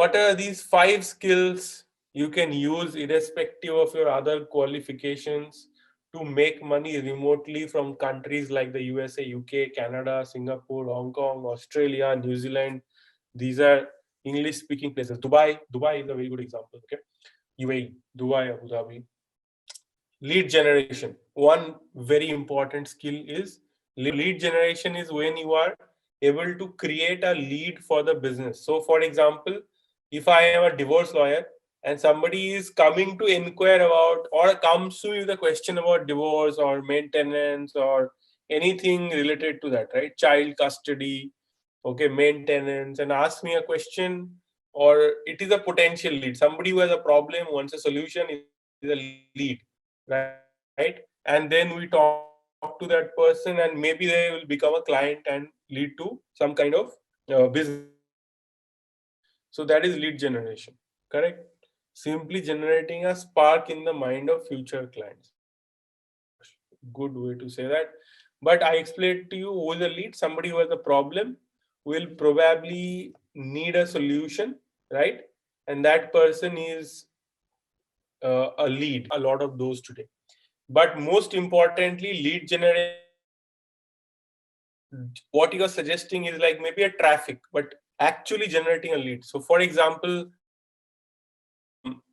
what are these 5 skills you can use irrespective of your other qualifications to make money remotely from countries like the USA, UK, Canada, Singapore, Hong Kong, Australia, New Zealand. These are English speaking places. Dubai is a very good example. Okay, UAE, Dubai, Abu Dhabi. Lead generation. One very important skill is lead generation is when you are able to create a lead for the business. So for example, if I am a divorce lawyer and somebody is coming to inquire about or comes to me with a question about divorce or maintenance or anything related to that, right? Child custody, okay, maintenance, and ask me a question, or it is a potential lead. Somebody who has a problem, wants a solution, is a lead, right? And then we talk to that person, and maybe they will become a client and lead to some kind of business. So that is lead generation, correct? Simply generating a spark in the mind of future clients. Good way to say that. But I explained to you who is a lead. Somebody who has a problem will probably need a solution, right? And that person is a lead. A lot of those today. But most importantly, lead generation, what you are suggesting is like maybe a traffic, but actually generating a lead. So for example,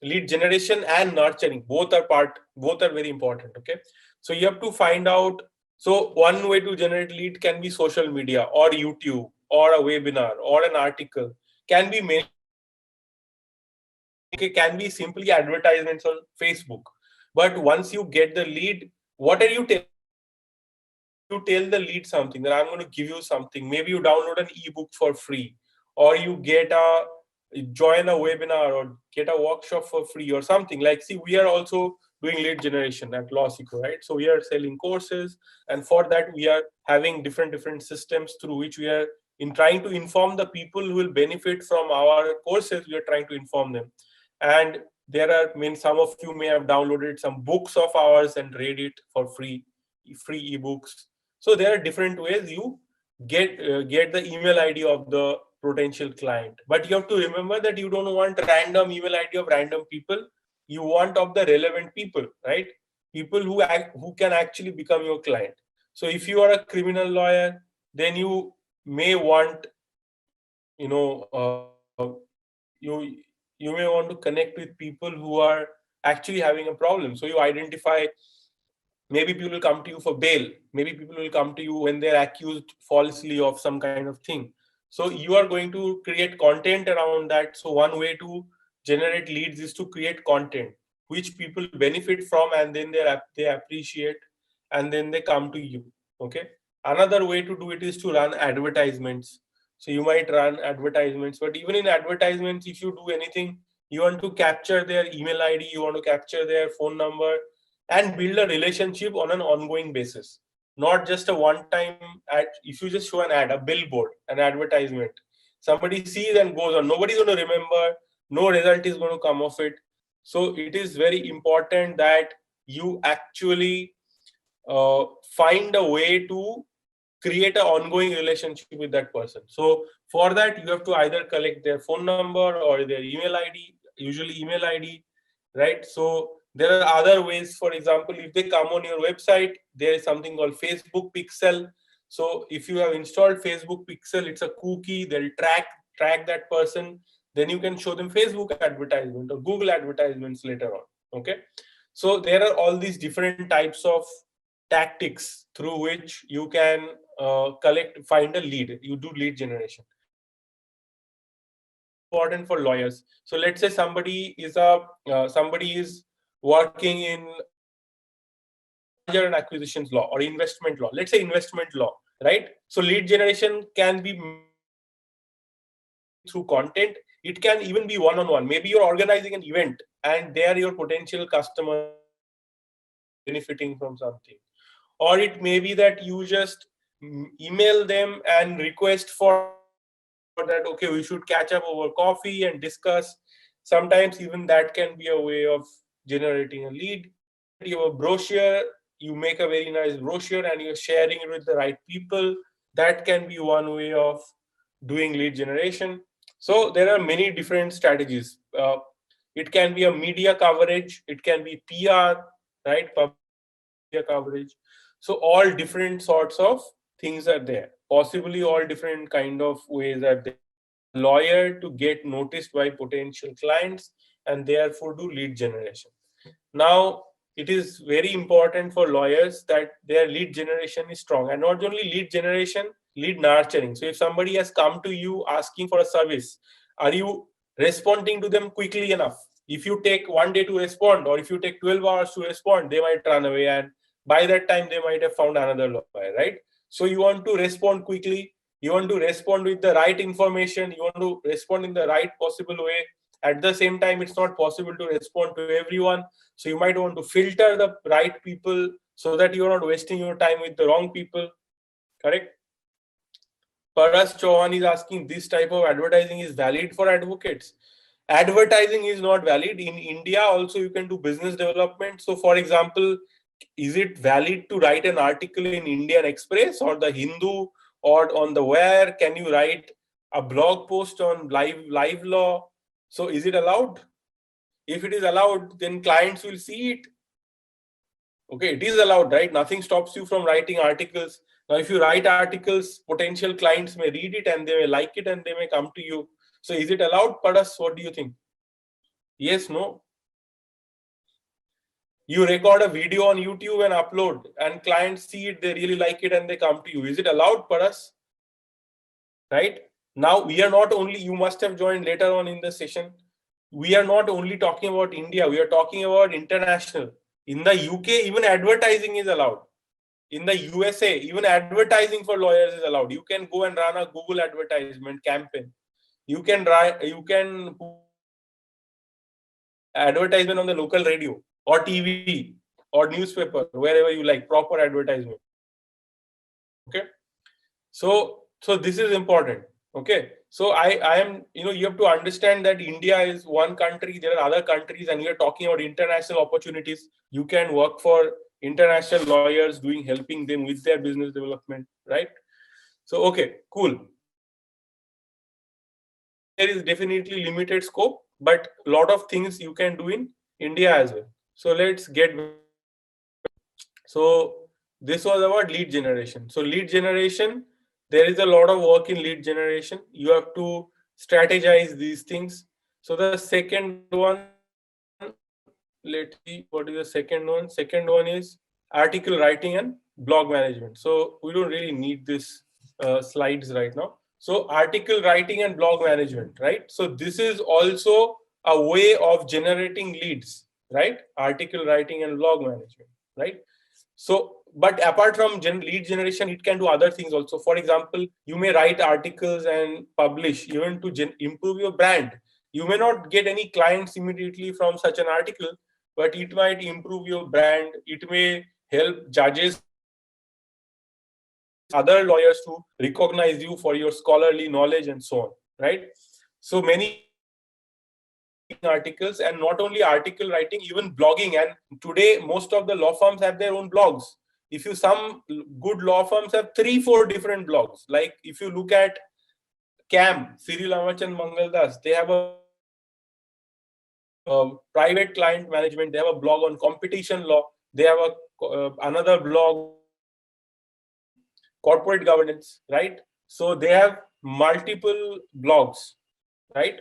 lead generation and nurturing, both are very important. Okay, so you have to find out. So one way to generate lead can be social media or YouTube or a webinar or an article, can be many, okay, can be simply advertisements on Facebook. But once you get the lead, what are you telling? You tell the lead something, that I'm going to give you something. Maybe you download an ebook for free, or you join a webinar or get a workshop for free or something. Like, see, we are also doing lead generation at LawSikho, right? So we are selling courses, and for that we are having different systems through which we are in trying to inform the people who will benefit from our courses. We are trying to inform them, and there are, some of you may have downloaded some books of ours and read it for free ebooks. So there are different ways you get the email ID of the potential client. But you have to remember that you don't want random email ID of random people. You want of the relevant people, right? People who can actually become your client. So if you are a criminal lawyer, then you may want, you know, you may want to connect with people who are actually having a problem. So you identify. Maybe people will come to you for bail. Maybe people will come to you when they're accused falsely of some kind of thing. So you are going to create content around that. So one way to generate leads is to create content which people benefit from, and then they appreciate, and then they come to you. Okay. Another way to do it is to run advertisements. So you might run advertisements, but even in advertisements, if you do anything, you want to capture their email ID, you want to capture their phone number, and build a relationship on an ongoing basis, not just a one-time ad. If you just show an ad, a billboard, an advertisement, somebody sees and goes on, nobody's going to remember, no result is going to come of it. So it is very important that you actually find a way to create an ongoing relationship with that person. So for that, you have to either collect their phone number or their email ID, usually email ID, right? So there are other ways. For example, if they come on your website, there is something called Facebook Pixel. So if you have installed Facebook Pixel, it's a cookie. They'll track that person. Then you can show them Facebook advertisement or Google advertisements later on. Okay. So there are all these different types of tactics through which you can find a lead. You do lead generation. Important for lawyers. So let's say somebody is working in merger and acquisitions law or investment law. Let's say investment law, right? So lead generation can be through content. It can even be one-on-one. Maybe you're organizing an event and they are your potential customers benefiting from something. Or it may be that you just email them and request for that, okay, we should catch up over coffee and discuss. Sometimes even that can be a way of generating a lead. You have a brochure, you make a very nice brochure and you're sharing it with the right people. That can be one way of doing lead generation. So there are many different strategies. It can be a media coverage, it can be PR, right? Public media coverage. So all different sorts of things are there. Possibly all different kind of ways are there. Lawyer to get noticed by potential clients and therefore do lead generation. Now, it is very important for lawyers that their lead generation is strong, and not only lead generation, lead nurturing. So if somebody has come to you asking for a service, are you responding to them quickly enough? If you take 1 day to respond, or if you take 12 hours to respond, they might run away, and by that time they might have found another lawyer, right? So you want to respond quickly, you want to respond with the right information, you want to respond in the right possible way. At the same time, it's not possible to respond to everyone, so you might want to filter the right people so that you're not wasting your time with the wrong people. Correct? Paras Chauhan is asking, this type of advertising is valid for advocates. Advertising is not valid. In India also you can do business development. So for example, is it valid to write an article in Indian Express or the Hindu or on the Where? Can you write a blog post on live law? So is it allowed? If it is allowed, then clients will see it. Okay, it is allowed, right? Nothing stops you from writing articles. Now, if you write articles, potential clients may read it and they may like it and they may come to you. So is it allowed, Paras? What do you think? Yes, no? You record a video on YouTube and upload, and clients see it, they really like it and they come to you. Is it allowed, Paras? Right? Now, we are not only, you must have joined later on in the session, we are not only talking about India, we are talking about international. In the UK, even advertising is allowed. In the USA, even advertising for lawyers is allowed. You can go and run a Google advertisement campaign. You can put advertisement on the local radio or TV or newspaper, wherever you like, proper advertisement. Okay. So this is important. Okay. So I am, you have to understand that India is one country, there are other countries, and we are talking about international opportunities. You can work for international lawyers helping them with their business development, right? So, okay, cool. There is definitely limited scope, but a lot of things you can do in India as well. So let's get. So this was about lead generation. So lead generation, there is a lot of work in lead generation. You have to strategize these things. So the second one, let's see, what is the second one? Second one is article writing and blog management. So we don't really need this slides right now. So article writing and blog management, right? So this is also a way of generating leads, right? Article writing and blog management, right? So, but apart from lead generation, it can do other things also. For example, you may write articles and publish even to improve your brand. You may not get any clients immediately from such an article, but it might improve your brand. It may help judges, other lawyers to recognize you for your scholarly knowledge and so on, right? So many articles, and not only article writing, even blogging. And today most of the law firms have their own blogs. If you, some good law firms have 3-4 different blogs. Like if you look at 𝘂𝗽𝗀𝗃𝗃𝗃𝗃𝗃, they have a private client management, they have a blog on competition law, they have a another blog corporate governance, right? So they have multiple blogs, right?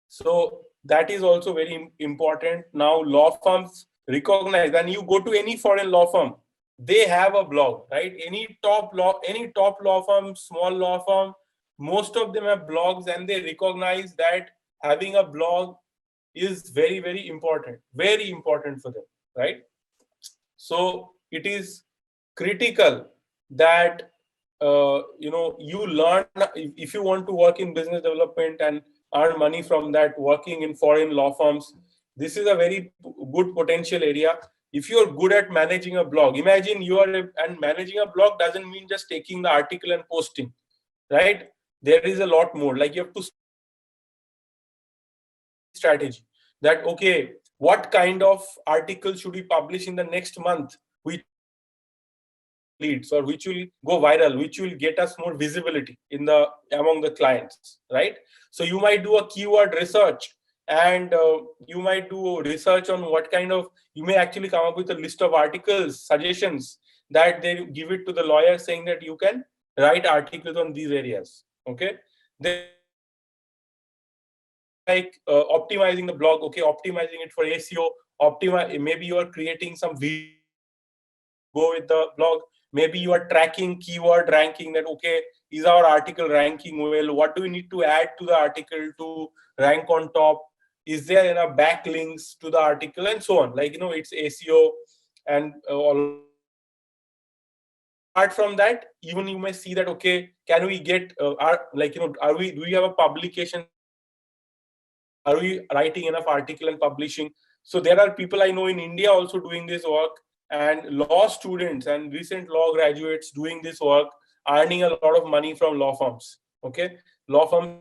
So that is also very important. Now law firms recognize, and you go to any foreign law firm, they have a blog, right? Any top law firm, small law firm, most of them have blogs, and they recognize that having a blog is very, very important for them, right? So it is critical that you learn. If you want to work in business development and earn money from that, working in foreign law firms, this is a very good potential area. If you're good at managing a blog, imagine and managing a blog doesn't mean just taking the article and posting, right? There is a lot more. Like you have to strategy that, okay, what kind of article should we publish in the next month, which leads, or which will go viral, which will get us more visibility among the clients, right? So you might do a keyword research, and you might do research on what kind of, you may actually come up with a list of articles, suggestions that they give it to the lawyer, saying that you can write articles on these areas. Okay, then like optimizing the blog. Okay, optimizing it for SEO. Optimize, maybe you are creating some video go with the blog. Maybe you are tracking keyword ranking, that okay, is our article ranking well? What do we need to add to the article to rank on top? Is there enough backlinks to the article, and so on? Like, it's SEO and all. Apart from that, even you may see that, okay, can we get do we have a publication? Are we writing enough article and publishing? So there are people I know in India also doing this work, and law students and recent law graduates doing this work, earning a lot of money from law firms. Okay, law firms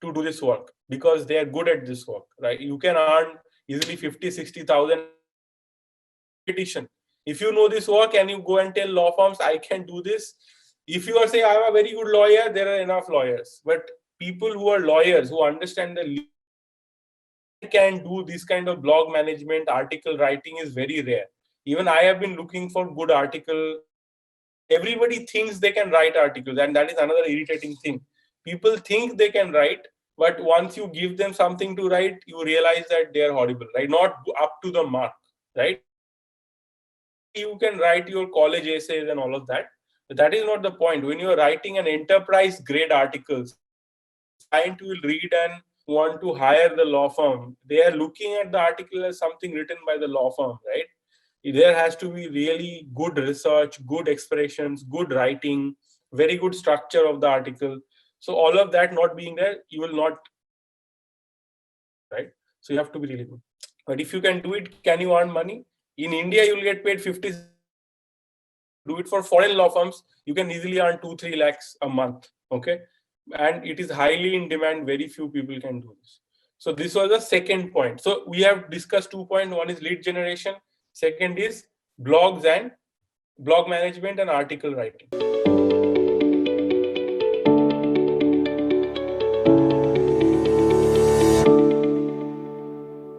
to do this work because they are good at this work, right? You can earn easily 50,000-60,000 petition. If you know this work and you go and tell law firms, I can do this. If you are saying I'm a very good lawyer, there are enough lawyers. But people who are lawyers, who understand the legal, can do this kind of blog management, article writing is very rare. Even I have been looking for good article. Everybody thinks they can write articles, and that is another irritating thing. People think they can write, but once you give them something to write, you realize that they are horrible, right? Not up to the mark, right? You can write your college essays and all of that, but that is not the point. When you are writing an enterprise grade articles, client will read and want to hire the law firm. They are looking at the article as something written by the law firm, right? There has to be really good research, good expressions, good writing, very good structure of the article. So all of that not being there, you will not, right? So you have to be really good. But if you can do it, can you earn money? In India, you will get paid 50. Do it for foreign law firms, you can easily earn 2-3 lakhs a month. Okay, and it is highly in demand. Very few people can do this. So this was the second point. So we have discussed 2 points. One is lead generation. Second is blogs and blog management and article writing.